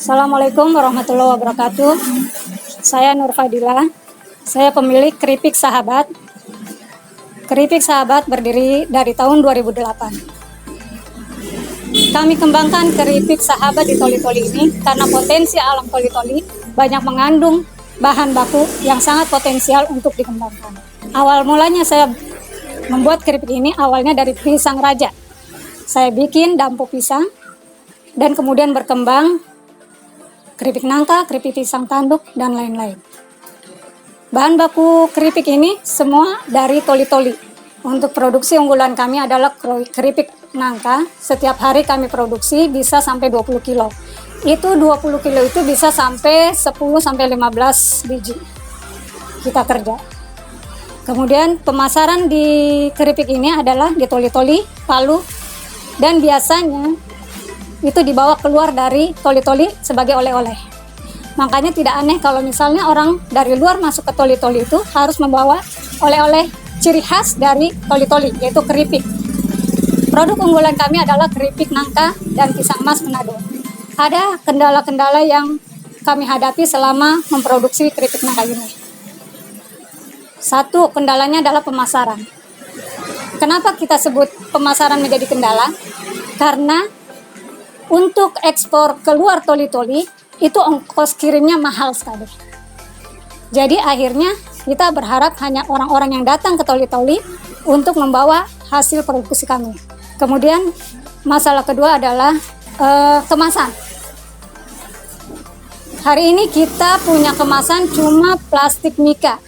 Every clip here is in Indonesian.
Assalamualaikum warahmatullahi wabarakatuh. Saya Nur Fadila. Saya pemilik Keripik Sahabat. Keripik Sahabat berdiri dari tahun 2008. Kami kembangkan keripik sahabat di Toli-Toli ini karena potensi alam Toli-Toli banyak mengandung bahan baku yang sangat potensial untuk dikembangkan. Awal mulanya saya membuat keripik ini awalnya dari pisang raja. Saya bikin dampo pisang dan kemudian berkembang keripik nangka, keripik pisang tanduk, dan lain-lain. Bahan baku keripik ini semua dari Toli-Toli. Untuk produksi unggulan kami adalah keripik nangka. Setiap hari kami produksi bisa sampai 20 kilo. Itu 20 kilo itu bisa sampai 10-15 biji kita kerja. Kemudian pemasaran di keripik ini adalah di Toli-Toli, Palu, dan biasanya itu dibawa keluar dari Toli-Toli sebagai oleh-oleh. Makanya tidak aneh kalau misalnya orang dari luar masuk ke Toli-Toli itu harus membawa oleh-oleh ciri khas dari Toli-Toli, yaitu keripik. Produk unggulan kami adalah keripik nangka dan pisang emas Manado. Ada kendala-kendala yang kami hadapi selama memproduksi keripik nangka ini. Satu, kendalanya adalah pemasaran. Kenapa kita sebut pemasaran menjadi kendala? Karena untuk ekspor keluar Toli-Toli, itu ongkos kirimnya mahal sekali. Jadi akhirnya kita berharap hanya orang-orang yang datang ke Toli-Toli untuk membawa hasil produksi kami. Kemudian masalah kedua adalah kemasan. Hari ini kita punya kemasan cuma plastik mika.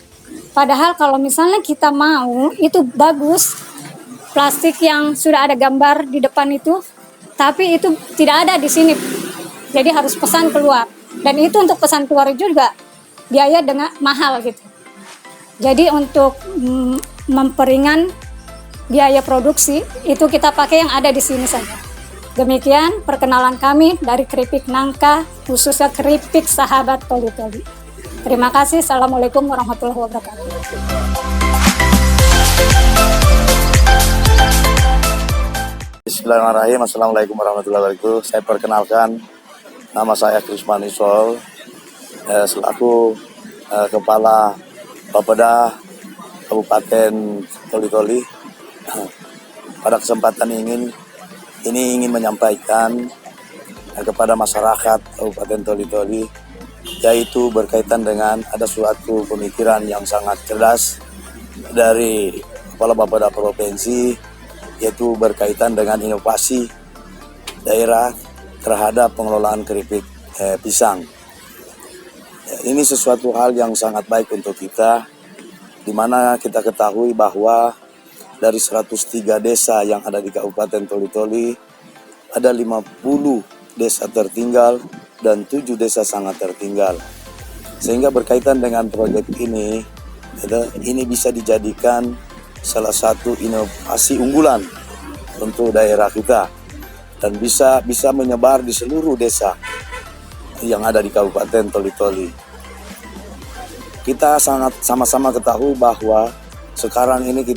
Padahal kalau misalnya kita mau, itu bagus. Plastik yang sudah ada gambar di depan itu, tapi itu tidak ada di sini, jadi harus pesan keluar. Dan itu untuk pesan keluar juga biaya dengan mahal gitu. Jadi untuk memperingan biaya produksi itu kita pakai yang ada di sini saja. Demikian perkenalan kami dari keripik nangka, khususnya keripik sahabat Toli-Toli. Terima kasih. Assalamualaikum warahmatullahi wabarakatuh. Bismillahirrahmanirrahim. Assalamualaikum warahmatullahi wabarakatuh. Saya perkenalkan, nama saya Krisman Isol, selaku Kepala Bapeda Kabupaten Toli-Toli. Pada kesempatan ini ingin menyampaikan kepada masyarakat Kabupaten Toli-Toli, yaitu berkaitan dengan ada suatu pemikiran yang sangat cerdas dari Kepala Bapeda Provinsi, yaitu berkaitan dengan inovasi daerah terhadap pengelolaan keripik pisang. Ini sesuatu hal yang sangat baik untuk kita, di mana kita ketahui bahwa dari 103 desa yang ada di Kabupaten Toli-Toli, ada 50 desa tertinggal dan 7 desa sangat tertinggal. Sehingga berkaitan dengan proyek ini bisa dijadikan salah satu inovasi unggulan untuk daerah kita dan bisa menyebar di seluruh desa yang ada di Kabupaten Toli-Toli. Kita sangat sama-sama ketahui bahwa sekarang ini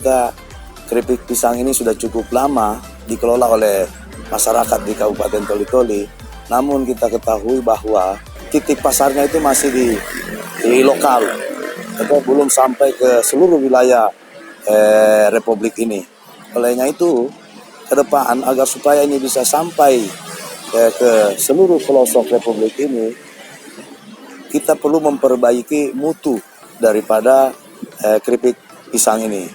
keripik pisang ini sudah cukup lama dikelola oleh masyarakat di Kabupaten Toli-Toli. Namun kita ketahui bahwa titik pasarnya itu masih di lokal atau belum sampai ke seluruh wilayah Republik ini. Olehnya itu, ke depan agar supaya ini bisa sampai ke seluruh pelosok Republik ini, kita perlu memperbaiki mutu daripada keripik pisang ini.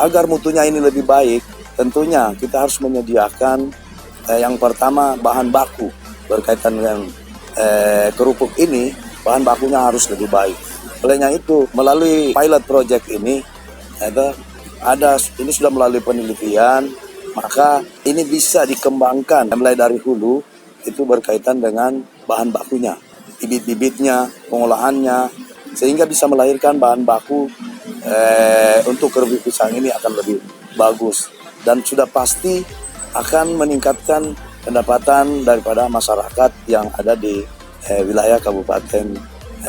Agar mutunya ini lebih baik, tentunya kita harus menyediakan yang pertama bahan baku. Berkaitan dengan kerupuk ini, bahan bakunya harus lebih baik. Olehnya itu, melalui pilot project ini, ini sudah melalui penelitian, maka ini bisa dikembangkan mulai dari hulu, itu berkaitan dengan bahan bakunya, bibit-bibitnya, pengolahannya, sehingga bisa melahirkan bahan baku untuk keripik pisang ini akan lebih bagus dan sudah pasti akan meningkatkan pendapatan daripada masyarakat yang ada di wilayah Kabupaten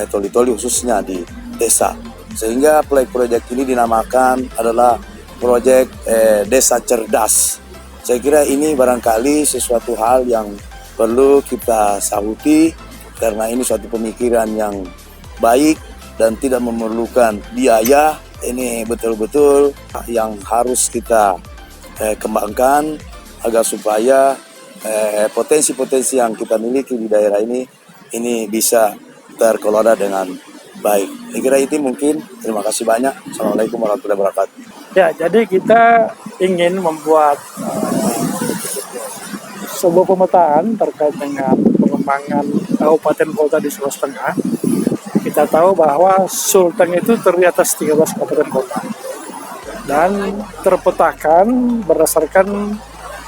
Toli-Toli, khususnya di desa. Sehingga proyek ini dinamakan adalah proyek Desa Cerdas. Saya kira ini barangkali sesuatu hal yang perlu kita sahuti karena ini suatu pemikiran yang baik dan tidak memerlukan biaya. Ini betul-betul yang harus kita kembangkan agar supaya potensi-potensi yang kita miliki di daerah ini bisa terkelola dengan baik. Saya kira itu mungkin. Terima kasih banyak. Assalamualaikum warahmatullahi wabarakatuh. Ya, jadi kita ingin membuat sebuah pemetaan terkait dengan pengembangan kabupaten kota di Sulawesi Tengah. Kita tahu bahwa Sulteng itu terdiri atas 13 kabupaten kota dan terpetakan berdasarkan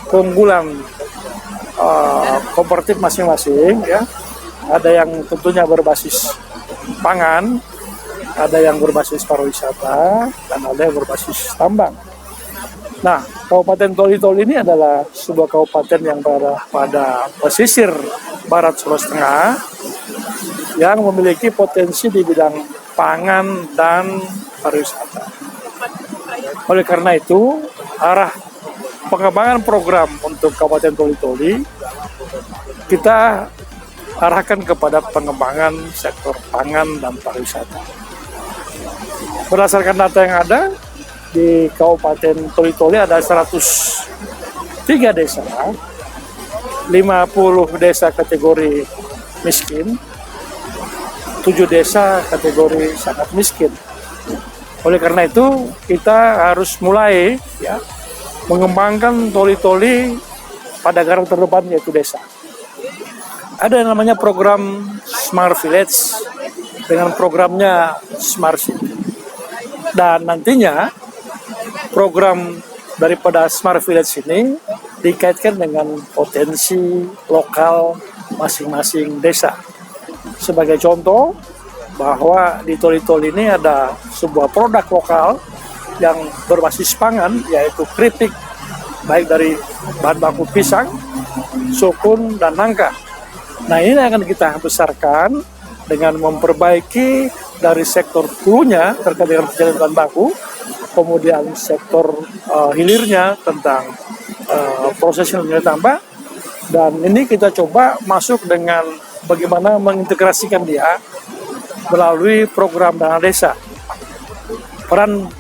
keunggulan komparatif masing-masing, ya. Ada yang tentunya berbasis pangan, ada yang berbasis pariwisata, dan ada yang berbasis tambang. Nah, Kabupaten Toli-Toli ini adalah sebuah kabupaten yang berada pada pesisir barat Sulawesi Tengah yang memiliki potensi di bidang pangan dan pariwisata. Oleh karena itu, arah pengembangan program untuk Kabupaten Toli-Toli kita arahkan kepada pengembangan sektor pangan dan pariwisata. Berdasarkan data yang ada, di Kabupaten Toli-Toli ada 103 desa, 50 desa kategori miskin, 7 desa kategori sangat miskin. Oleh karena itu, kita harus mulai, ya, mengembangkan Toli-Toli pada garda terdepan, yaitu desa. Ada yang namanya program Smart Village dengan programnya Smart City. Dan nantinya program daripada Smart Village ini dikaitkan dengan potensi lokal masing-masing desa. Sebagai contoh, bahwa di Toli-Toli ini ada sebuah produk lokal yang berbasis pangan, yaitu keripik, baik dari bahan baku pisang, sukun, dan nangka. Nah, ini akan kita besarkan dengan memperbaiki dari sektor hulunya terkait dengan penjadian bahan baku, kemudian sektor hilirnya tentang prosesnya nilai tambah, dan ini kita coba masuk dengan bagaimana mengintegrasikan dia melalui program dana desa. Peran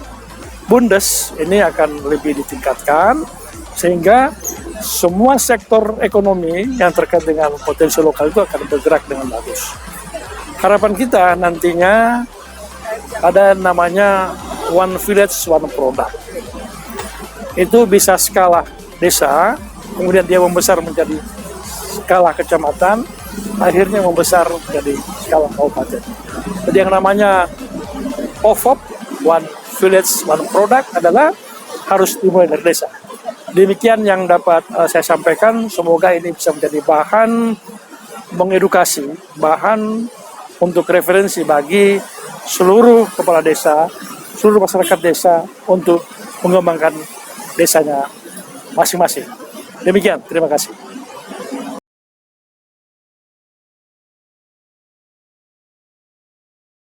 Bundes ini akan lebih ditingkatkan sehingga semua sektor ekonomi yang terkait dengan potensi lokal itu akan bergerak dengan bagus. Harapan kita nantinya ada namanya One Village, One Product. Itu bisa skala desa, kemudian dia membesar menjadi skala kecamatan, akhirnya membesar menjadi skala kabupaten. Jadi yang namanya OVOP, One Village, One Product adalah harus dimulai dari desa. Demikian yang dapat saya sampaikan, semoga ini bisa menjadi bahan mengedukasi, bahan untuk referensi bagi seluruh kepala desa, seluruh masyarakat desa untuk mengembangkan desanya masing-masing. Demikian, terima kasih.